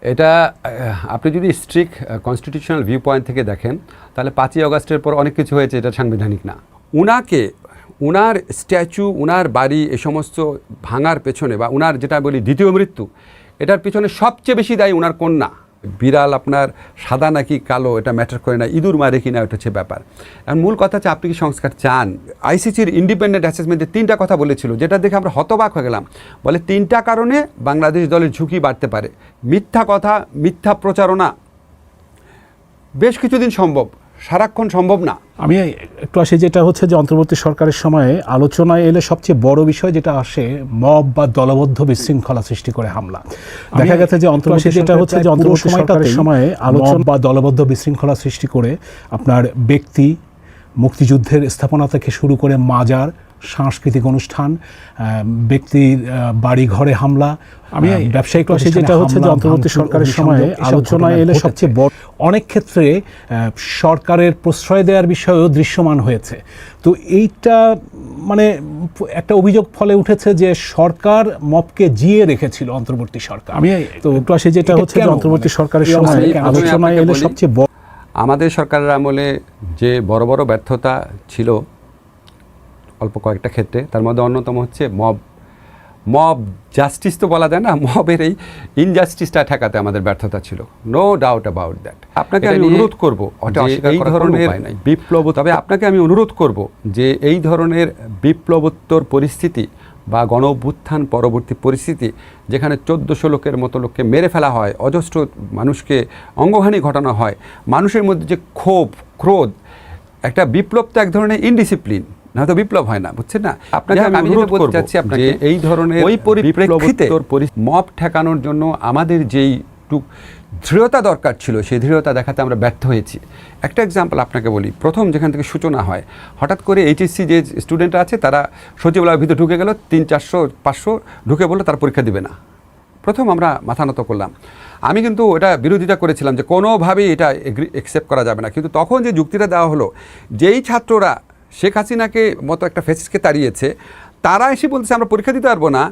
এটা আপনি যদি স্ট্রিক্ট কনস্টিটিউশনাল ভিউ পয়েন্ট থেকে দেখেন তাহলে 5ই আগস্টের পর অনেক কিছু হয়েছে, এটা সাংবিধানিক না। উনার স্ট্যাচু, উনার বাড়ি এ সমস্ত ভাঙার পেছনে বা উনার যেটা বলি দ্বিতীয় মৃত্যু, এটার পিছনে সবচেয়ে বেশি দায়ী উনার কন্যা। বিড়াল আপনার সাদা নাকি কালো এটা ম্যাটার করে না, ইঁদুর মারে কিনা ওটা হচ্ছে ব্যাপার। এখন মূল কথা হচ্ছে আপনি কি সংস্কার চান। আইসিসির ইন্ডিপেন্ডেন্ট অ্যাসেসমেন্টে 3টা কথা বলেছিল, যেটা দেখে আমরা হতবাক হয়ে গেলাম। বলে 3টা কারণে বাংলাদেশ দলের ঝুঁকি বাড়তে পারে। মিথ্যা কথা, মিথ্যা প্রচারণা বেশ কিছুদিন সম্ভব, সারাক্ষণ সম্ভব না। আমি একটু আসি, যেটা হচ্ছে যে অন্তর্বর্তী সরকারের সময়ে আলোচনায় এলে সবচেয়ে বড় বিষয় যেটা আসে মব বা দলবদ্ধ বিশৃঙ্খলা সৃষ্টি করে হামলা। দেখা গেছে যে অন্তর্বর্তী যেটা হচ্ছে যে অন্তর্বর্তী সরকারের সময়ে আলোচনা বা দলবদ্ধ বিশৃঙ্খলা সৃষ্টি করে আপনার ব্যক্তি, মুক্তিযুদ্ধের স্থাপনা থেকে শুরু করে মাজার, সাংস্কৃতিক অনুষ্ঠান, ব্যক্তির বাড়ি ঘরে হামলা। আমি ব্যবসায়িক আসি, যেটা হচ্ছে যে অন্তর্বর্তী সরকারের সময়ে আলোচনায় এলে সবচেয়ে বড় অনেক ক্ষেত্রে সরকারের প্রশ্রয় দেওয়ার বিষয়েও দৃশ্যমান হয়েছে। তো এইটা মানে একটা অভিযোগ ফলে উঠেছে যে সরকার মবকে জিয়ে রেখেছিল অন্তর্বর্তী সরকার। আমি তো একটু আসি, যেটা হচ্ছে যে অন্তর্বর্তী সরকারের সময়ে আলোচনায় এলে সবচেয়ে বড় আমাদের সরকারের আমলে যে বড় বড় ব্যর্থতা ছিল অল্প কয়েকটা ক্ষেত্রে, তার মধ্যে অন্যতম হচ্ছে মব জাস্টিস তো বলা যায় না, মবের এই ইনজাস্টিসটা ঠেকাতে আমাদের ব্যর্থতা ছিল, নো ডাউট অ্যাবাউট দ্যাট। আপনাকে আমি অনুরোধ করব এই ধরনের বিপ্লব, তবে আপনাকে আমি অনুরোধ করব যে এই ধরনের বিপ্লবোত্তর পরিস্থিতি বা গণ অভ্যুত্থান পরবর্তী পরিস্থিতি, যেখানে 1400 লোকের মতো লোককে মেরে ফেলা হয়, অজস্র মানুষকে অঙ্গহানি ঘটানো হয়, মানুষের মধ্যে যে ক্ষোভ, ক্রোধ, একটা বিপ্লব তো এক ধরনের ইনডিসিপ্লিন, না তো বিপ্লব হয় না, বুঝছেন না। আপনাকে আমি অনুরোধ করতে চাচ্ছি আপনাকে এই ধরনের ওই পরিপ্রেক্ষিতে মব ঠেকানোর জন্য আমাদের যেই দৃঢ়তা দরকার ছিল, সেই দৃঢ়তা দেখাতে আমরা ব্যর্থ হয়েছি। একটা এক্সাম্পল আপনাকে বলি, প্রথম যেখান থেকে সূচনা হয়, হঠাৎ করে এইচএসসি যে স্টুডেন্টরা আছে তারা সচিবালয়ের ভিতরে ঢুকে গেল, 300-400 ঢুকে বললো তারা পরীক্ষা দিবে না। প্রথম আমরা মাথা নত করলাম। আমি কিন্তু এটা বিরোধিতা করেছিলাম যে কোনোভাবেই এটা অ্যাকসেপ্ট করা যাবে না, কিন্তু তখন যে যুক্তিটা দেওয়া হলো, যেই ছাত্ররা শেখ হাসিনাকে মতো একটা ফ্যাসিস্টকে তাড়িয়েছে, তারা এসে বলতেছে আমরা পরীক্ষা দিতে পারবো না,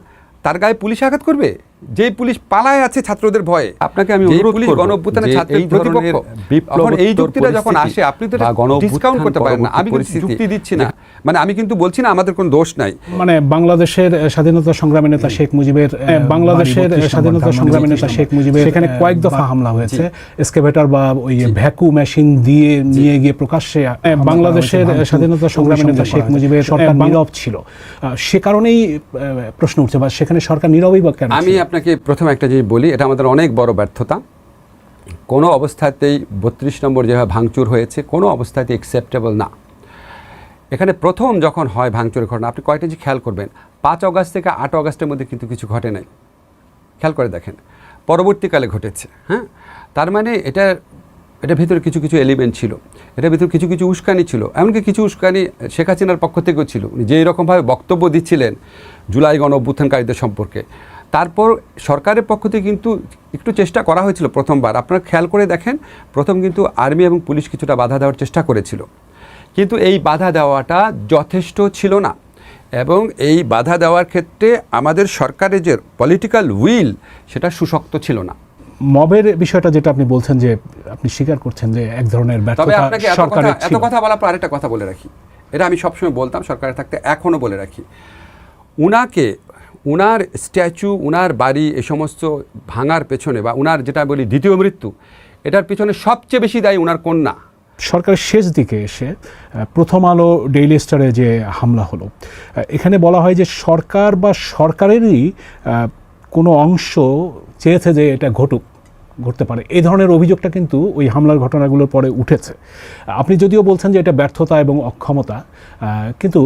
তার গায়ে পুলিশ আঘাত করবে, যেই পুলিশ পালায় আছে ছাত্রদের ভয়ে। আপনাকে আমি অনুরোধ করব, গণ অভ্যুত্থানের ছাত্রের প্রতিপক্ষ, এখন এই যুক্তিটা যখন আসে আপনি তো ডিসকাউন্ট করতে পারেন না। আমি যুক্তি দিচ্ছি না, মানে আমি কিন্তু বলছি না আমাদের কোনো দোষ নাই। মানে বাংলাদেশের স্বাধীনতা সংগ্রামী নেতা শেখ মুজিবের সেখানে কয়েক দফা হামলা হয়েছে, এক্সকাভেটর বা ওই ভ্যাকুম মেশিন দিয়ে নিয়ে গিয়ে প্রকাশ্যে। বাংলাদেশের স্বাধীনতা সংগ্রামী নেতা শেখ মুজিবের সরকার নীরব ছিল, সে কারণেই প্রশ্ন উঠছে, বা সেখানে সরকার নীরবই বা কেন? আমি আপনাকে প্রথম একটা জিনিস বলি, এটা আমাদের অনেক বড় ব্যর্থতা। কোনো অবস্থাতেই 32 নম্বর যেভাবে ভাঙচুর হয়েছে কোনো অবস্থাতেই অ্যাকসেপ্টেবল না। এখানে প্রথম যখন হয় ভাঙচুরের ঘটনা, আপনি কয়েকটা জিনিস খেয়াল করবেন, 5 আগস্ট থেকে 8 আগস্টের মধ্যে কিন্তু কিছু ঘটে নাই, খেয়াল করে দেখেন, পরবর্তীকালে ঘটেছে। হ্যাঁ, তার মানে এটার ভিতরে কিছু কিছু এলিমেন্ট ছিল, এটার ভিতরে কিছু কিছু উস্কানি ছিল, এমনকি কিছু উস্কানি শেখ হাসিনার পক্ষ থেকেও ছিল, উনি যেই রকমভাবে বক্তব্য দিচ্ছিলেন জুলাই গণ অভ্যুত্থানকারীদের সম্পর্কে। তারপর সরকারের পক্ষ থেকে কিন্তু একটু চেষ্টা করা হয়েছিল প্রথমবার, আপনারা খেয়াল করে দেখেন, প্রথম কিন্তু আর্মি এবং পুলিশ কিছুটা বাধা দেওয়ার চেষ্টা করেছিল, কিন্তু এই বাধা দেওয়াটা যথেষ্ট ছিল না। এবং এই বাধা দেওয়ার ক্ষেত্রে আমাদের সরকারের যে পলিটিক্যাল উইল, সেটা সুশক্ত ছিল না। মবের বিষয়টা যেটা আপনি বলছেন যে আপনি স্বীকার করছেন যে এক ধরনের ব্যর্থতা সরকারের ছিল। এত কথা বলার পর আরেকটা কথা বলে রাখি, এটা আমি সবসময় বলতাম সরকারে থাকতে, এখনও বলে রাখি, উনার স্ট্যাচু, উনার বাড়ি এ সমস্ত ভাঙার পেছনে বা উনার যেটা বলি দ্বিতীয় মৃত্যু, এটার পিছনে সবচেয়ে বেশি দায়ী উনার কন্যা। সরকারের শেষ দিকে এসে প্রথম আলো ডেইলি স্টারে যে হামলা হলো, এখানে বলা হয় যে সরকার বা সরকারেরই কোনো অংশ চেয়েছে যে এটা ঘটতে পারে। এই ধরনের অভিযোগটা কিন্তু ওই হামলার ঘটনাগুলোর পরে উঠেছে। আপনি যদিও বলছেন যে এটা ব্যর্থতা এবং অক্ষমতা, কিন্তু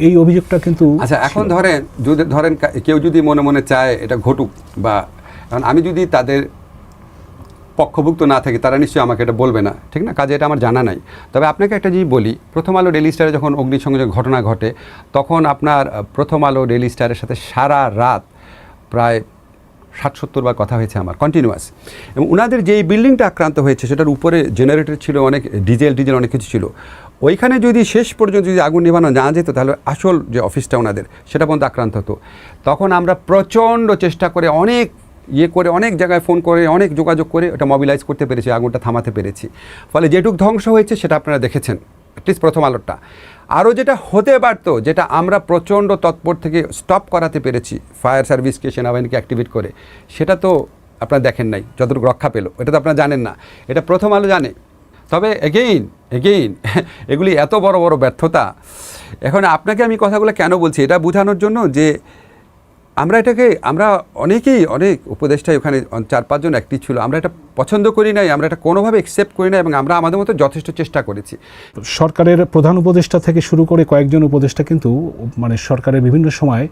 এই অভিযোগটা কিন্তু আচ্ছা, এখন ধরেন কেউ যদি মনে মনে চায় এটা ঘটুক, বা এখন আমি যদি তাদের পক্ষভুক্ত না থাকি, তারা নিশ্চয়ই আমাকে এটা বলবে না, ঠিক না? কাজে এটা আমার জানা নাই। তবে আপনাকে একটা জিনিস বলি, প্রথম আলো ডেইলি স্টারে যখন অগ্নিসংযোগ ঘটনা ঘটে, তখন আপনার প্রথম আলো ডেইলি স্টারের সাথে সারা রাত প্রায় 60-70 বার কথা হয়েছে আমার, কন্টিনিউয়াস। এবং ওনাদের যেই বিল্ডিংটা আক্রান্ত হয়েছে, সেটার উপরে জেনারেটর ছিল, অনেক ডিজেল অনেক কিছু ছিল। ওইখানে যদি শেষ পর্যন্ত যদি আগুন নেভানো না যেত, তাহলে আসল যে অফিসটা ওনাদের, সেটা পর্যন্ত আক্রান্ত হতো। তখন আমরা প্রচণ্ড চেষ্টা করে অনেক ইয়ে করে অনেক জায়গায় ফোন করে অনেক যোগাযোগ করে ওটা মোবিলাইজ করতে পেরেছি, আগুনটা থামাতে পেরেছি। ফলে যেটুক ধ্বংস হয়েছে সেটা আপনারা দেখেছেন, অ্যাটলিস্ট প্রথম আলোটা। আরও যেটা হতে পারত, যেটা আমরা প্রচণ্ড তৎপর থেকে স্টপ করাতে পেরেছি ফায়ার সার্ভিসকে, সেনাবাহিনীকে অ্যাক্টিভেট করে, সেটা তো আপনারা দেখেন নাই, যতটুকু রক্ষা পেল এটা তো আপনারা জানেন না, এটা প্রথম আলো জানে। তবে এগেইন এগুলি এত বড় বড় ব্যর্থতা। এখন আপনাকে আমি কথাগুলো কেন বলছি, এটা বোঝানোর জন্য যে আমরা অনেকেই, অনেক উপদেষ্টাই ওখানে 4-5 জন অ্যাক্টিভ ছিল, আমরা এটা পছন্দ করি নাই, আমরা এটা কোনোভাবে অ্যাকসেপ্ট করি না, এবং আমরা আমাদের মতো যথেষ্ট চেষ্টা করেছি। সরকারের প্রধান উপদেষ্টা থেকে শুরু করে কয়েকজন উপদেষ্টা কিন্তু মানে সরকারের বিভিন্ন সময়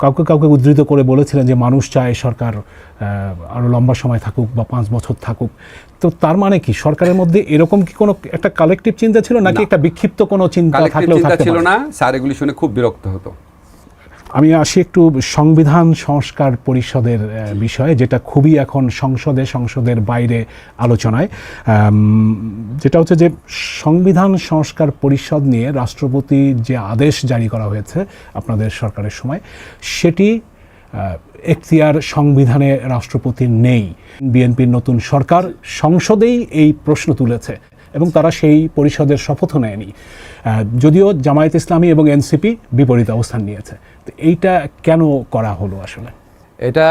কাউকে উদ্ধৃত করে বলেছিলেন যে মানুষ চায় সরকার আরও লম্বা সময় থাকুক বা 5 বছর থাকুক। তো তার মানে কি সরকারের মধ্যে এরকম কি কোনো একটা কালেকটিভ চিন্তা ছিল, নাকি একটা বিক্ষিপ্ত কোনো চিন্তা থাকলেও থাকতে ছিল না? স্যার এগুলি শুনে খুব বিরক্ত হতো। আমি আসি একটু সংবিধান সংস্কার পরিষদের বিষয়ে, যেটা খুবই এখন সংসদের বাইরে আলোচনায়। যেটা হচ্ছে যে সংবিধান সংস্কার পরিষদ নিয়ে রাষ্ট্রপতি যে আদেশ জারি করা হয়েছে আপনাদের সরকারের সময়, সেটি এখতিয়ার সংবিধানে রাষ্ট্রপতির নেই। বিএনপির নতুন সরকার সংসদেই এই প্রশ্ন তুলেছে এবং তারা সেই পরিষদের শপথও নেয়নি, যদিও জামায়াত ইসলামী এবং এনসিপি বিপরীত অবস্থান নিয়েছে। তো এইটা কেন করা হলো আসলে? এটা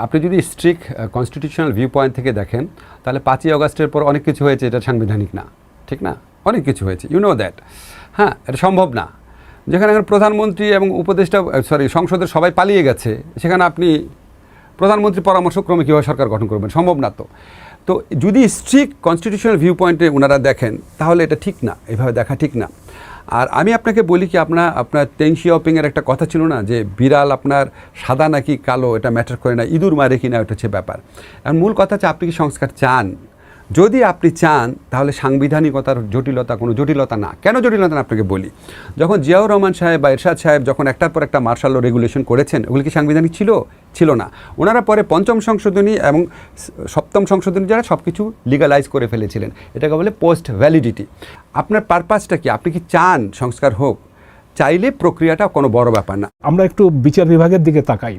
আপনি যদি স্ট্রিক্ট কনস্টিটিউশনাল ভিউ পয়েন্ট থেকে দেখেন, তাহলে 5ই আগস্টের পর অনেক কিছু হয়েছে, এটা সাংবিধানিক না, ঠিক না? অনেক কিছু হয়েছে, ইউ নো দ্যাট। হ্যাঁ, এটা সম্ভব না। যেখানে এখন প্রধানমন্ত্রী এবং উপদেষ্টা সংসদের সবাই পালিয়ে গেছে, সেখানে আপনি প্রধানমন্ত্রী পরামর্শক্রমে কীভাবে সরকার গঠন করবেন? সম্ভব না। তো যদি স্ট্রিক্ট কনস্টিটিউশনাল ভিউ পয়েন্টে ওনারা দেখেন, তাহলে এটা ঠিক না, এভাবে দেখা ঠিক না। আর আমি আপনাকে বলি কি, আপনার টেং শিয়াওপিংয়ের একটা কথা ছিল না যে বিড়াল আপনার সাদা নাকি কালো এটা ম্যাটার করে না, ইঁদুর মারে কিনা ওটা হচ্ছে ব্যাপার। আর মূল কথা হচ্ছে আপনি কি সংস্কার চান? যদি আপনি চান তাহলে সাংবিধানিকতার জটিলতা কোনো জটিলতা না। কেন জটিলতা না আপনাকে বলি। যখন জিয়াউর রহমান সাহেব বা এরশাদ সাহেব যখন একটার পর একটা মার্শাল ল রেগুলেশন করেছেন, ওগুলি কি সাংবিধানিক ছিল না। ওনারা পরে 5ম সংশোধনী এবং 7ম সংশোধনী যারা সব কিছু লিগালাইজ করে ফেলেছিলেন, এটাকে বলে পোস্ট ভ্যালিডিটি। আপনার পারপাসটা কি? আপনি কি চান সংস্কার হোক? চাইলে প্রক্রিয়াটা কোনো বড় ব্যাপার না। আমরা একটু বিচার বিভাগের দিকে তাকাই।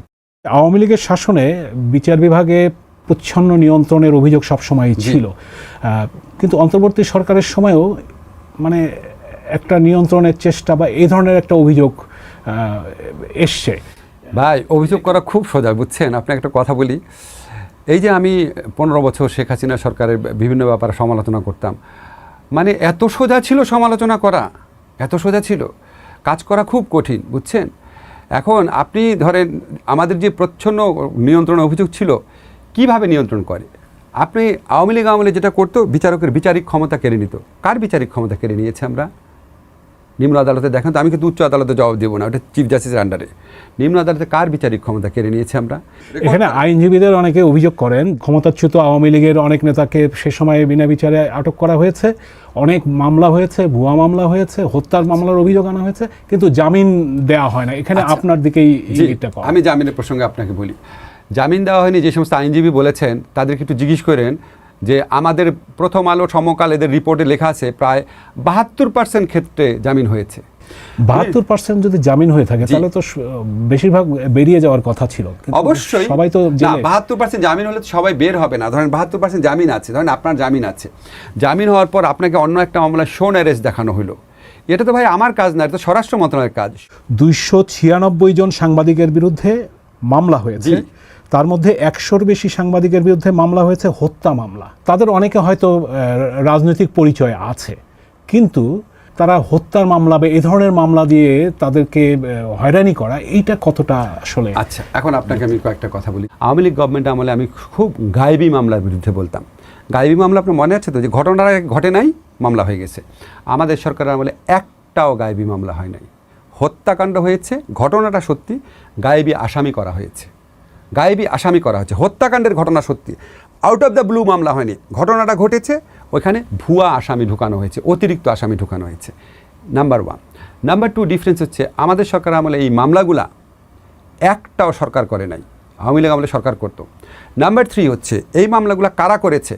আওয়ামী লীগের শাসনে বিচার বিভাগে প্রচ্ছন্ন নিয়ন্ত্রণের অভিযোগ সবসময় ছিল, কিন্তু অন্তর্বর্তী সরকারের সময়েও মানে একটা নিয়ন্ত্রণের চেষ্টা বা এই ধরনের একটা অভিযোগ এসছে। ভাই, অভিযোগ করা খুব সোজা, বুঝছেন? আপনাকে একটা কথা বলি, এই যে আমি 15 বছর শেখ হাসিনা সরকারের বিভিন্ন ব্যাপারে সমালোচনা করতাম, মানে এত সোজা ছিল সমালোচনা করা, এত সোজা ছিল, কাজ করা খুব কঠিন, বুঝছেন? এখন আপনি ধরেন আমাদের যে প্রচ্ছন্ন নিয়ন্ত্রণ অভিযোগ ছিল, কিভাবে নিয়ন্ত্রণ করে? আপনি আওয়ামী লীগ আমলে যেটা করতো, বিচারকের বিচারিক ক্ষমতা কেড়ে নিত। কার বিচারিক ক্ষমতা কেড়ে নিয়েছে আমরা? নিম্ন আদালতে দেখেন তো, আমি কিন্তু উচ্চ আদালতে জবাব দেবো না, ওটা চিফ জাস্টিসের আন্ডারে। নিম্ন আদালতে কার বিচারিক ক্ষমতা কেড়ে নিয়েছে আমরা? এখানে আইনজীবীদের অনেকে অভিযোগ করেন ক্ষমতাচ্যুত আওয়ামী লীগের অনেক নেতাকে সে সময় বিনা বিচারে আটক করা হয়েছে, অনেক মামলা হয়েছে, ভুয়া মামলা হয়েছে, হত্যার মামলার অভিযোগ আনা হয়েছে, কিন্তু জামিন দেওয়া হয় না। এখানে আপনার দিকেই আমি জামিনের প্রসঙ্গে আপনাকে বলি, জামিন দেওয়া হয়নি যে সমস্ত আইনজীবী বলেছেন তাদেরকে একটু জিজ্ঞেস করেন যে আমাদের প্রথম আলো সমকাল এদের রিপোর্টে লেখা আছে প্রায় 72% ক্ষেত্রে জামিন হয়েছে। 72% যদি জামিন হয়ে থাকে তাহলে তো বেশিরভাগ বেরিয়ে যাওয়ার কথা ছিল। অবশ্যই সবাই তো 72% জামিন হলে সবাই বের হবে না। ধরেন 72% জামিন আছে, ধরেন আপনার জামিন আছে, জামিন হওয়ার পর আপনাকে অন্য একটা মামলায় শোন অ্যারেস্ট দেখানো হলো, এটা তো ভাই আমার কাজ না, এটা তো স্বরাষ্ট্র মন্ত্রণালয়ের কাজ। 296 জন সাংবাদিকের বিরুদ্ধে মামলা হয়েছে, তার মধ্যে 100-র বেশি সাংবাদিকের বিরুদ্ধে মামলা হয়েছে হত্যা মামলা। তাদের অনেকে হয়তো রাজনৈতিক পরিচয় আছে, কিন্তু তারা হত্যার মামলা বা এই ধরনের মামলা দিয়ে তাদেরকে হয়রানি করা, এইটা কতটা আসলে? আচ্ছা, এখন আপনাকে আমি কয়েকটা কথা বলি। আওয়ামী লীগ গভর্নমেন্ট আমলে আমি খুব গায়েবী মামলার বিরুদ্ধে বলতাম। গায়েবী মামলা আপনার মনে আছে তো, যে ঘটনাটা ঘটে নাই, মামলা হয়ে গেছে। আমাদের সরকারের আমলে একটাও গায়েবী মামলা হয় নাই। হত্যাকাণ্ড হয়েছে, ঘটনাটা সত্যি, গায়েবী আসামি করা হয়েছে, গায়েবী আসামি করা হচ্ছে। হত্যাকাণ্ডের ঘটনা সত্যি, আউট অফ দ্য ব্লু মামলা হয়নি, ঘটনাটা ঘটেছে, ওইখানে ভুয়া আসামি ঢুকানো হয়েছে, অতিরিক্ত আসামি ঢুকানো হয়েছে। নাম্বার 1। নাম্বার 2 ডিফারেন্স হচ্ছে আমাদের সরকার আমলে এই মামলাগুলা একটাও সরকার করে নাই, আওয়ামী লীগ আমলে সরকার করতো। নাম্বার 3 হচ্ছে এই মামলাগুলা কারা করেছে?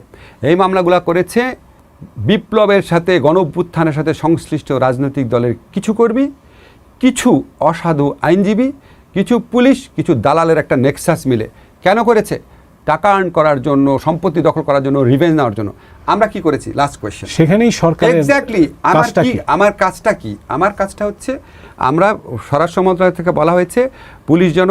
এই মামলাগুলা করেছে বিপ্লবের সাথে, গণ অভ্যুত্থানের সাথে সংশ্লিষ্ট রাজনৈতিক দলের কিছু কর্মী, কিছু অসাধু আইনজীবী, কিছু পুলিশ, কিছু দালালের একটা নেক্সাস মিলে কেন করেছে? টাকা আর্ন করার জন্য, সম্পত্তি দখল করার জন্য, রিভেঞ্জ নেওয়ার জন্য। আমরা কি করেছি? Last question. সেখানেই সরকার এক্স্যাক্টলি আমার কাজটা কি? আমার কাজটা হচ্ছে, আমরা স্বরাষ্ট্র মন্ত্রণালয় থেকে বলা হয়েছে পুলিশ যেন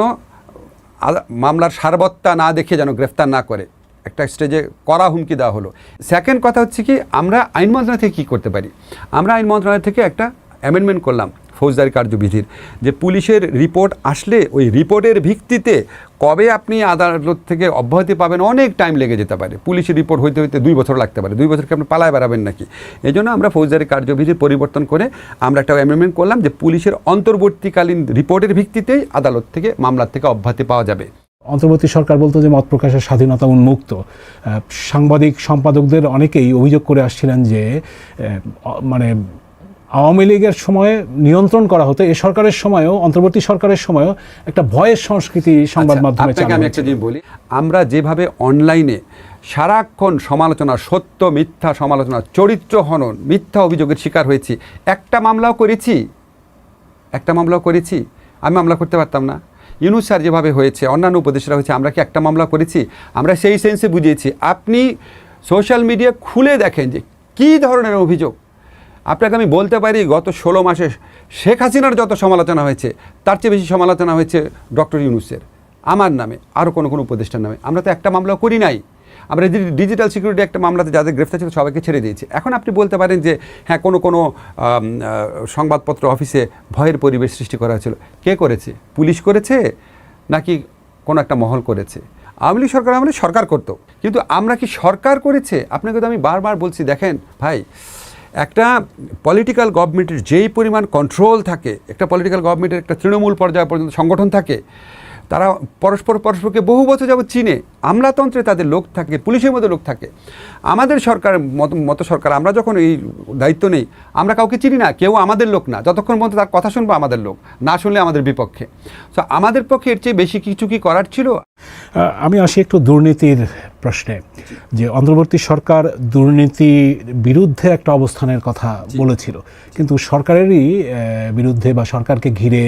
মামলার সারবত্তা না দেখে যেন গ্রেফতার না করে, একটা স্টেজে কড়া হুমকি দেওয়া হলো। সেকেন্ড কথা হচ্ছে কি, আমরা আইন মন্ত্রণালয় থেকে কী করতে পারি? আমরা আইন মন্ত্রণালয় থেকে একটা অ্যামেন্ডমেন্ট করলাম ফৌজদারি কার্যবিধির, যে পুলিশের রিপোর্ট আসলে ওই রিপোর্টের ভিত্তিতে কবে আপনি আদালত থেকে অব্যাহতি পাবেন অনেক টাইম লেগে যেতে পারে। পুলিশের রিপোর্ট হইতে হইতে 2 বছর লাগতে পারে। 2 বছরকে আপনি পালায় বেড়াবেন নাকি? এই জন্য আমরা ফৌজদারি কার্যবিধি পরিবর্তন করে আমরা একটা অ্যামেন্ডমেন্ট করলাম যে পুলিশের অন্তর্বর্তীকালীন রিপোর্টের ভিত্তিতেই আদালত থেকে মামলার থেকে অব্যাহতি পাওয়া যাবে। অন্তর্বর্তী সরকার বলতো যে মত প্রকাশের স্বাধীনতা উন্মুক্ত। সাংবাদিক সম্পাদকদের অনেকেই অভিযোগ করে আসছিলেন যে মানে আওয়ামী লীগের সময়ে নিয়ন্ত্রণ করা হতো, এ সরকারের সময়ও, অন্তর্বর্তী সরকারের সময়ও একটা ভয়ের সংস্কৃতি সংবাদ মাধ্যমে চালু। আমি একটা জিনিস বলি, আমরা যেভাবে অনলাইনে সারাক্ষণ সমালোচনা, সত্য মিথ্যা সমালোচনা, চরিত্র হনন, মিথ্যা অভিযোগের শিকার হয়েছি, একটা মামলাও করেছি? আমি মামলা করতে পারতাম না। ইউনূস স্যার যেভাবে হয়েছে, অন্যান্য উপদেষ্টারা হয়েছে, আমরা কি একটা মামলা করেছি? আমরা সেই সেন্সে বুঝিয়েছি। আপনি সোশ্যাল মিডিয়া খুলে দেখেন যে কী ধরনের অভিযোগ। আপনাকে আমি বলতে পারি, গত 16 মাসে শেখ হাসিনার যত সমালোচনা হয়েছে তার চেয়ে বেশি সমালোচনা হয়েছে ডক্টর ইউনূসের, আমার নামে, আরও কোনো উপদেষ্টার নামে। আমরা তো একটা মামলা করি নাই। আমরা ডিজিটাল সিকিউরিটি একটা মামলাতে যাদের গ্রেফতার ছিল সবাইকে ছেড়ে দিয়েছি। এখন আপনি বলতে পারেন যে হ্যাঁ, কোনো সংবাদপত্র অফিসে ভয়ের পরিবেশ সৃষ্টি করা হয়েছিল। কে করেছে? পুলিশ করেছে নাকি কোনো একটা মহল করেছে? আওয়ামী লীগ সরকার আমলে সরকার করতো, কিন্তু আমরা কি সরকার করেছে? আপনাকে তো আমি বারবার বলছি, দেখেন ভাই, একটা পলিটিক্যাল গভর্নমেন্টের যেই পরিমাণ কন্ট্রোল থাকে, একটা পলিটিক্যাল গভর্নমেন্টের একটা তৃণমূল পর্যায় পর্যন্ত সংগঠন থাকে, তারা পরস্পরকে বহু বছর যাবত চিনে। আমলাতন্ত্রে তাদের লোক থাকে, পুলিশের মধ্যে লোক থাকে। আমাদের সরকার মতো সরকার, আমরা যখন এই দায়িত্ব নেই, আমরা কাউকে চিনি না, কেউ আমাদের লোক না। যতক্ষণ পর্যন্ত তার কথা শুনবো আমাদের লোক, না শুনলে আমাদের বিপক্ষে। সো আমাদের পক্ষে এর চেয়ে বেশি কিছু কি করার ছিল? আমি আসি একটু দুর্নীতির প্রশ্নে, যে অন্তর্বর্তী সরকার দুর্নীতি বিরুদ্ধে একটা অবস্থানের কথা বলেছিল, কিন্তু সরকারেরই বিরুদ্ধে বা সরকারকে ঘিরে,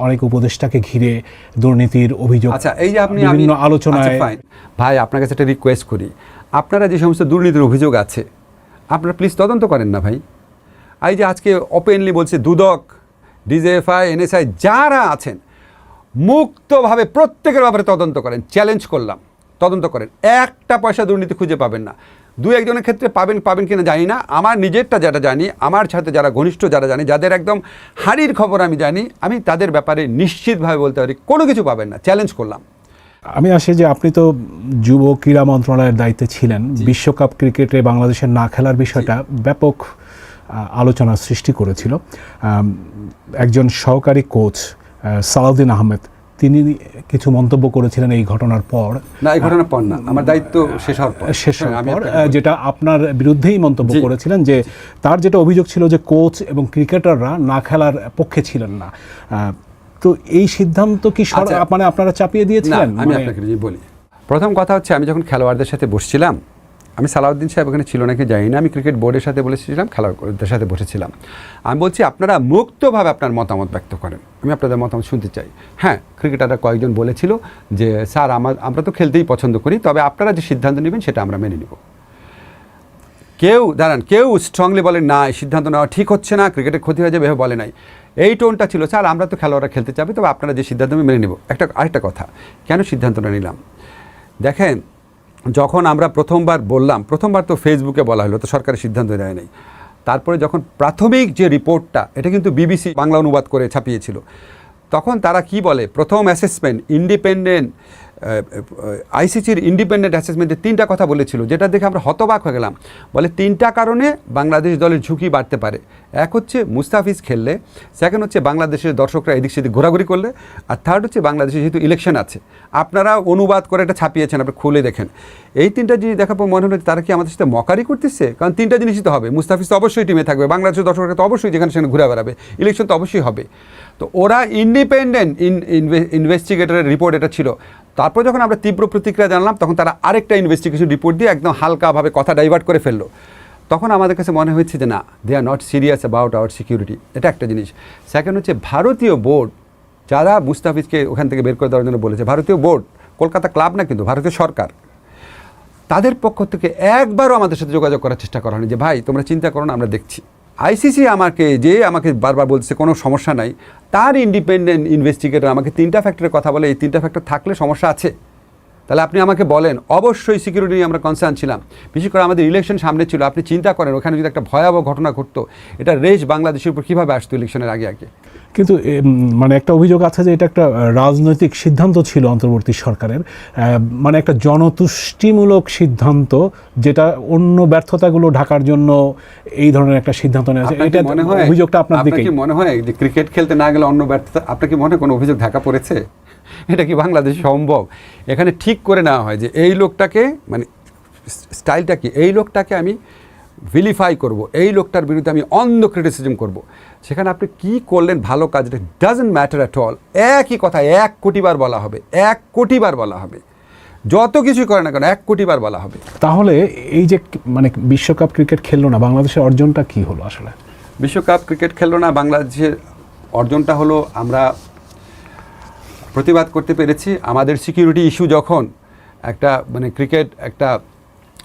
অনেক উপদেষ্টাকে ঘিরে দুর্নীতির অভিযোগ। আচ্ছা, এই যে আপনি বিভিন্ন আলোচনায়। ভাই, আপনার কাছে একটা রিকোয়েস্ট করি, আপনারা যে সমস্ত দুর্নীতির অভিযোগ আছে, আপনারা প্লিজ তদন্ত করেন না ভাই। এই যে আজকে ওপেনলি বলছে, দুদক, ডিজিএফআই, এনএসআই যারা আছেন, মুক্তভাবে প্রত্যেকের ব্যাপারে তদন্ত করেন। চ্যালেঞ্জ করলাম, তদন্ত করেন। একটা পয়সা দুর্নীতি খুঁজে পাবেন না। 2-1 ক্ষেত্রে পাবেন কিনা জানি না। আমার নিজেরটা যেটা জানি, আমার সাথে যারা ঘনিষ্ঠ যারা জানি, যাদের একদম হাড়ির খবর আমি জানি, আমি তাদের ব্যাপারে নিশ্চিতভাবে বলতে পারি কোনো কিছু পাবেন না। চ্যালেঞ্জ করলাম। আমি আসি যে আপনি তো যুব ক্রীড়া মন্ত্রণালয়ের দায়িত্বে ছিলেন। বিশ্বকাপ ক্রিকেটে বাংলাদেশের না খেলার বিষয়টা ব্যাপক আলোচনার সৃষ্টি করেছিল। একজন সহকারী কোচ সালাউদ্দিন আহমেদ, তিনি কিছু মন্তব্য করেছিলেন এই ঘটনার পর। না, এই ঘটনার পর না, আমার দায়িত্ব শেষ হওয়ার পর, যেটা আপনার বিরুদ্ধেই মন্তব্য করেছিলেন, যে তার যেটা অভিযোগ ছিল যে কোচ এবং ক্রিকেটাররা না খেলার পক্ষে ছিলেন না। তো এই সিদ্ধান্ত কি মানে আপনারা চাপিয়ে দিয়েছিলেন? আমি আপনাকে বলি, প্রথম কথা হচ্ছে, আমি যখন খেলোয়াড়দের সাথে বসছিলাম, আমি সালাউদ্দিন সাহেব ওখানে ছিল নাকি জানি না, আমি ক্রিকেট বোর্ডের সাথে বলেছিলাম, খেলোয়াড়দের সাথে বসেছিলাম। আমি বলছি, আপনারা মুক্তভাবে আপনার মতামত ব্যক্ত করেন, আমি আপনাদের মতামত শুনতে চাই। হ্যাঁ, ক্রিকেটাররা কয়েকজন বলেছিল যে স্যার, আমরা তো খেলতেই পছন্দ করি, তবে আপনারা যে সিদ্ধান্ত নেবেন সেটা আমরা মেনে নেব। কেউ স্ট্রংলি বলেন না, এই সিদ্ধান্ত নেওয়া ঠিক হচ্ছে না, ক্রিকেটের ক্ষতি হয়ে যাবে, এভাবে বলে নাই। এই টোনটা ছিল, স্যার আমরা তো খেলোয়াড়রা খেলতে চাবি, তবে আপনারা যে সিদ্ধান্ত আমি মেনে নেব। আরেকটা কথা, কেন সিদ্ধান্তটা নিলাম? দেখেন, যখন আমরা প্রথমবার তো ফেসবুকে বলা হলো, তো সরকারের সিদ্ধান্ত নেয় নাই। তারপরে যখন প্রাথমিক যে রিপোর্টটা, এটা কিন্তু বিবিসি বাংলা অনুবাদ করে ছাপিয়েছিল, তখন তারা কি বলে, প্রথম অ্যাসেসমেন্ট, ইন্ডিপেন্ডেন্ট, আইসিসির ইন্ডিপেন্ডেন্ট অ্যাসেসমেন্টে 3টা কথা বলেছিল, যেটা দেখে আমরা হতবাক হয়ে গেলাম। বলে 3টা কারণে বাংলাদেশ দলের ঝুঁকি বাড়তে পারে। এক হচ্ছে মুস্তাফিজ খেললে, সেকেন্ড হচ্ছে বাংলাদেশের দর্শকরা এদিক সেদিক ঘোরাঘুরি করলে, আর থার্ড হচ্ছে বাংলাদেশে যেহেতু ইলেকশন আছে। আপনারা অনুবাদ করে এটা ছাপিয়েছেন, আপনি খুলে দেখেন। এই 3টা জিনিস দেখার পর মনে হলো তারা কি আমাদের সাথে মকারি করতেছে, কারণ 3টা জিনিসই তো হবে। মুস্তাফিজ তো অবশ্যই টিমে থাকবে, বাংলাদেশের দর্শকরা তো অবশ্যই যেখানে সেখানে ঘুরে বেড়াবে, ইলেকশন তো অবশ্যই হবে। তো ওরা ইন্ডিপেন্ডেন্ট ইনভেস্টিগেটরের রিপোর্ট এটা ছিল। তারপর যখন আমরা তীব্র প্রতিক্রিয়া জানলাম, তখন তারা আরেকটা ইনভেস্টিগেশন রিপোর্ট দিয়ে একদম হালকাভাবে কথা ডাইভার্ট করে ফেললো। তখন আমাদের কাছে মনে হয়েছে যে না, they are not serious about our security. এটা একটা জিনিস। সেকেন্ড হচ্ছে, ভারতীয় বোর্ড যারা মুস্তাফিজকে ওখান থেকে বের করে দেওয়ার জন্য বলেছে, ভারতীয় বোর্ড কলকাতা ক্লাব না কিন্তু ভারতীয় সরকার, তাদের পক্ষ থেকে একবারও আমাদের সাথে যোগাযোগ করার চেষ্টা করা হয়নি যে ভাই তোমরা চিন্তা করো না, আমরা দেখছি। আইসিসি আমাকে বারবার বলছে কোনো সমস্যা নাই, তার ইন্ডিপেন্ডেন্ট ইনভেস্টিগেটর আমাকে 3টা ফ্যাক্টরের কথা বলে, এই 3টা ফ্যাক্টর থাকলে সমস্যা আছে, তাহলে আপনি আমাকে বলেন। অবশ্যই সিকিউরিটি নিয়ে আমরা কনসার্ন ছিলাম, বিশেষ করে আমাদের ইলেকশন সামনে ছিল। আপনি চিন্তা করেন ওখানে যদি একটা ভয়াবহ ঘটনা ঘটতো, এটা রেশ বাংলাদেশের উপর কীভাবে আসতো ইলেকশনের আগে আগে। কিন্তু মানে একটা অভিযোগ আছে যে এটা একটা রাজনৈতিক সিদ্ধান্ত ছিল অন্তর্বর্তী সরকারের, মানে একটা জনতুষ্টিমূলক সিদ্ধান্ত, যেটা অন্য ব্যর্থতাগুলো ঢাকার জন্য এই ধরনের একটা সিদ্ধান্ত নেওয়া হয়েছে। এটা মনে হয় অভিযোগটা আপনার দিকে কি মনে হয় যে ক্রিকেট খেলতে না গেলে অন্য ব্যর্থতা, আপনার কি মনে হয় কোনো অভিযোগ ঢাকা পড়েছে? এটা কি বাংলাদেশে সম্ভব? এখানে ঠিক করে নেওয়া হয় যে এই লোকটাকে, মানে স্টাইলটা কি, এই লোকটাকে আমি ভিলিফাই করব, এই লোকটার বিরুদ্ধে আমি অন্ধ ক্রিটিসিজম করব। সেখানে আপনি কি করলেন ভালো কাজটা ডাজন্ট ম্যাটার অ্যাট অল, একই কথা 1 কোটি বার বলা হবে, 1 কোটি বার বলা হবে, যত কিছু করে না কেন 1 কোটি বার বলা হবে। তাহলে এই যে মানে বিশ্বকাপ ক্রিকেট খেললো না, বাংলাদেশের অর্জনটা কি হলো আসলে? বিশ্বকাপ ক্রিকেট খেললো না, বাংলাদেশের অর্জনটা হলো আমরা প্রতিবাদ করতে পেরেছি। আমাদের সিকিউরিটি ইস্যু যখন একটা মানে ক্রিকেট একটা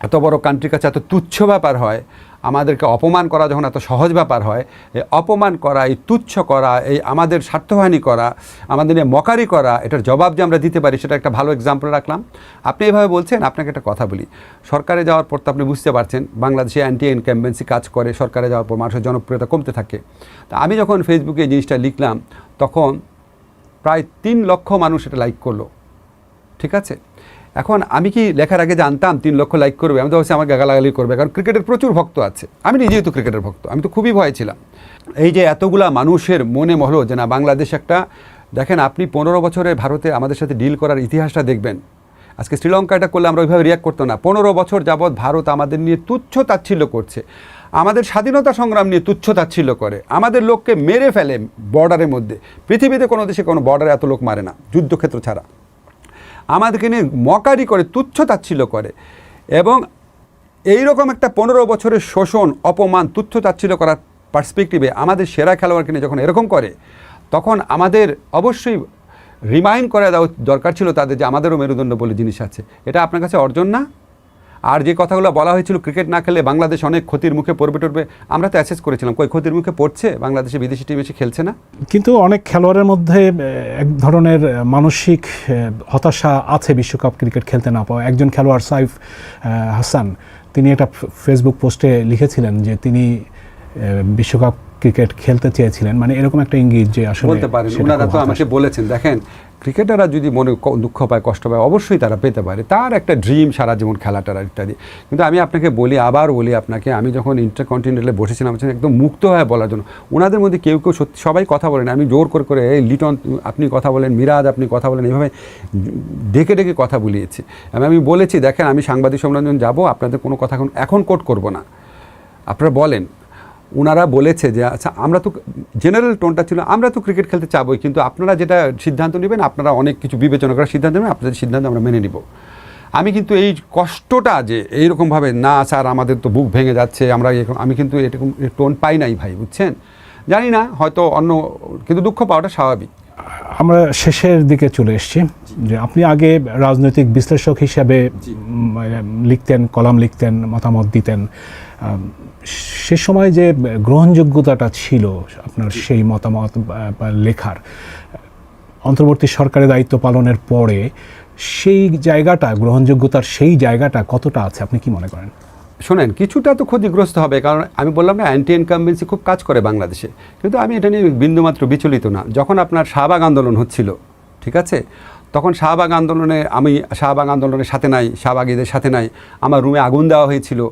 এত বড় কান্ট্রির কাছে এত তুচ্ছ ব্যাপার হয়, আমাদেরকে অপমান করা যখন এত সহজ ব্যাপার হয়, এই অপমান করা, এই তুচ্ছ করা, এই আমাদের স্বার্থহানি করা, আমাদের নিয়ে মকারি করা, এটার জবাব যে আমরা দিতে পারি সেটা একটা ভালো এক্সাম্পল রাখলাম। আপনি এভাবে বলছেন, আপনাকে একটা কথা বলি, সরকারে যাওয়ার পর তো আপনি বুঝতে পারছেন বাংলাদেশে অ্যান্টি ইনকামবেন্সি কাজ করে, সরকারে যাওয়ার পর মানুষের জনপ্রিয়তা কমতে থাকে। তা আমি যখন ফেসবুকে এই জিনিসটা লিখলাম তখন প্রায় 3 লক্ষ মানুষ এটা লাইক করলো, ঠিক আছে। এখন আমি কি লেখার আগে জানতাম 3 লক্ষ লাইক করবে? আমি তো ভাবছি আমার গালাগালি করবে, কারণ ক্রিকেটের প্রচুর ভক্ত আছে, আমি নিজেই তো ক্রিকেটের ভক্ত, আমি তো খুবই ভয় ছিলাম। এই যে এতগুলা মানুষের মনে হলো যে না বাংলাদেশ একটা, দেখেন আপনি 15 বছরে ভারতে আমাদের সাথে ডিল করার ইতিহাসটা দেখবেন। আজকে শ্রীলঙ্কা এটা করলে আমরা ওইভাবে রিয়াক্ট করতো না। 15 বছর যাবৎ ভারত আমাদের নিয়ে তুচ্ছ তাচ্ছিল্য করছে, আমাদের স্বাধীনতা সংগ্রাম নিয়ে তুচ্ছ তাচ্ছিল্য করে, আমাদের লোককে মেরে ফেলে বর্ডারের মধ্যে। পৃথিবীতে কোনো দেশে কোনো বর্ডারে এত লোক মারে না যুদ্ধক্ষেত্র ছাড়া। আমাদেরকে নিয়ে মকারি করে, তুচ্ছ তাচ্ছিল্য করে, এবং এইরকম একটা 15 বছরের শোষণ, অপমান, তুচ্ছ তাচ্ছিল্য করার পার্সপেক্টিভে আমাদের সেরা খেলোয়াড়কে নিয়ে যখন এরকম করে, তখন আমাদের অবশ্যই রিমাইন্ড করে দেওয়া দরকার ছিল তাদের যে আমাদেরও মেরুদণ্ড বলে জিনিস আছে। এটা আপনার কাছে অর্জন না? আর যে কথাগুলো বলা হয়েছিল ক্রিকেট না খেলে বাংলাদেশ অনেক ক্ষতির মুখে পড়বে টড়বে, আমরা তো অ্যাসেস করেছিলাম, কই ক্ষতির মুখে পড়ছে? বাংলাদেশে বিদেশি টিম এসে খেলছে না। কিন্তু অনেক খেলোয়াড়ের মধ্যে এক ধরনের মানসিক হতাশা আছে বিশ্বকাপ ক্রিকেট খেলতে না পাওয়া। একজন খেলোয়াড় সাইফ হাসান, তিনি একটা ফেসবুক পোস্টে লিখেছিলেন যে তিনি বিশ্বকাপ ক্রিকেট খেলতে চেয়েছিলেন, মানে এরকম একটা ইঙ্গিত যে আসলে বলতে পারেন। ওনারা তো আমাকে বলেছেন, দেখেন ক্রিকেটাররা যদি মনে দুঃখ পায়, কষ্ট পায়, অবশ্যই তারা পেতে পারে, তার একটা ড্রিম সারা জীবন খেলাটার ইত্যাদি। কিন্তু আমি আপনাকে বলি, আবার বলি আপনাকে, আমি যখন ইন্টারকন্টিনেন্টালে বসেছিলাম একদম মুক্ত হয়ে বলার জন্য, ওনাদের মধ্যে কেউ কেউ সত্যি সবাই কথা বলেন, আমি জোর করে এই লিটন আপনি কথা বলেন, মিরাজ আপনি কথা বলেন, এইভাবে ডেকে ডেকে কথা বলিয়েছি। আমি বলেছি দেখেন আমি সাংবাদিক সম্মেলন যাব, আপনাদের কোনো কথা এখন কোট করব না, আপনারা বলেন। ওনারা বলেছে যে আচ্ছা আমরা তো, জেনারেল টোনটা ছিল আমরা তো ক্রিকেট খেলতে চাবই, কিন্তু আপনারা যেটা সিদ্ধান্ত নেবেন, আপনারা অনেক কিছু বিবেচনা করার সিদ্ধান্ত নেবেন, আপনাদের সিদ্ধান্ত আমরা মেনে নিব। আমি কিন্তু এই কষ্টটা যে এইরকমভাবে না স্যার আমাদের তো বুক ভেঙে যাচ্ছে, আমি কিন্তু এরকম টোন পাই নাই ভাই, বুঝছেন। জানি না হয়তো অন্য, কিন্তু দুঃখ পাওয়াটা স্বাভাবিক। আমরা শেষের দিকে চলে এসেছি, যে আপনি আগে রাজনৈতিক বিশ্লেষক হিসাবে লিখতেন, কলাম লিখতেন, মতামত দিতেন। সে সময় যে গ্রহণযোগ্যতাটা ছিল আপনার সেই মতামত বা লেখার, অন্তর্বর্তী সরকারের দায়িত্ব পালনের পরে সেই জায়গাটা, গ্রহণযোগ্যতার সেই জায়গাটা কতটা আছে আপনি কি মনে করেন? শোনেন, কিছুটা তো ক্ষতিগ্রস্ত হবে, কারণ আমি বললাম না অ্যান্টি ইনকামবেন্সি খুব কাজ করে বাংলাদেশে, কিন্তু আমি এটা নিয়ে বিন্দুমাত্র বিচলিত না। যখন আপনার শাহবাগ আন্দোলন হচ্ছিল, ঠিক আছে, তখন শাহবাগ আন্দোলনে আমি শাহবাগ আন্দোলনের সাথে নাই, শাহবাগীদের সাথে নাই, আমার রুমে আগুন দেওয়া হয়েছিল,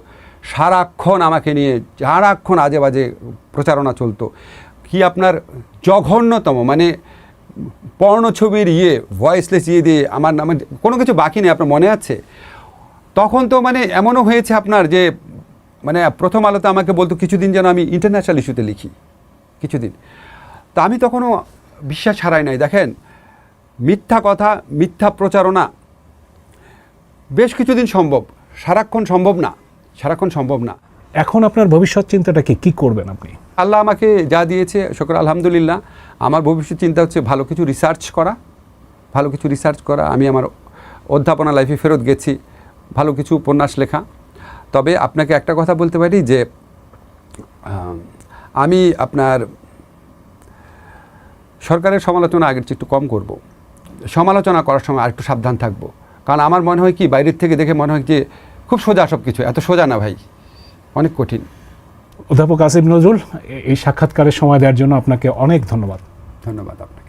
সারাক্ষণ আমাকে নিয়ে সারাক্ষণ আজে বাজে প্রচারণা চলতো। কি আপনার জঘন্যতম, মানে পর্ণ ছবির ভয়েসলেস দিয়ে আমার নামে কোনো কিছু বাকি নেই, আপনার মনে আছে? তখন তো মানে এমনও হয়েছে আপনার যে মানে প্রথম আলোতে আমাকে বলতো কিছুদিন যেন আমি ইন্টারন্যাশনাল ইস্যুতে লিখি, কিছুদিন। তা আমি তখনও বিশ্বাস হারাই নাই। দেখেন, মিথ্যা কথা, মিথ্যা প্রচারণা বেশ কিছুদিন সম্ভব, সারাক্ষণ সম্ভব না, সারাক্ষণ সম্ভব না। এখন আপনার ভবিষ্যৎ চিন্তাটা কি করবেন আপনি? আল্লাহ আমাকে যা দিয়েছে শুকর আলহামদুলিল্লাহ। আমার ভবিষ্যৎ চিন্তা হচ্ছে ভালো কিছু রিসার্চ করা, ভালো কিছু রিসার্চ করা। আমি আমার অধ্যাপনা লাইফে ফেরত গেছি, ভালো কিছু উপন্যাস লেখা। তবে আপনাকে একটা কথা বলতে পারি যে আমি আপনার সরকারের সমালোচনা আগের চেয়ে একটু কম করব, সমালোচনা করার সময় আরেকটু সাবধান থাকব। কারণ আমার মনে হয় কি, বাইরের থেকে দেখে মনে হয় যে খুব সোজা সব কিছু, এত সোজা না ভাই, অনেক কঠিন। অধ্যাপক আসিফ নজরুল, এই সাক্ষাৎকারের সময় দেওয়ার জন্য আপনাকে অনেক ধন্যবাদ। ধন্যবাদ আপনাকে।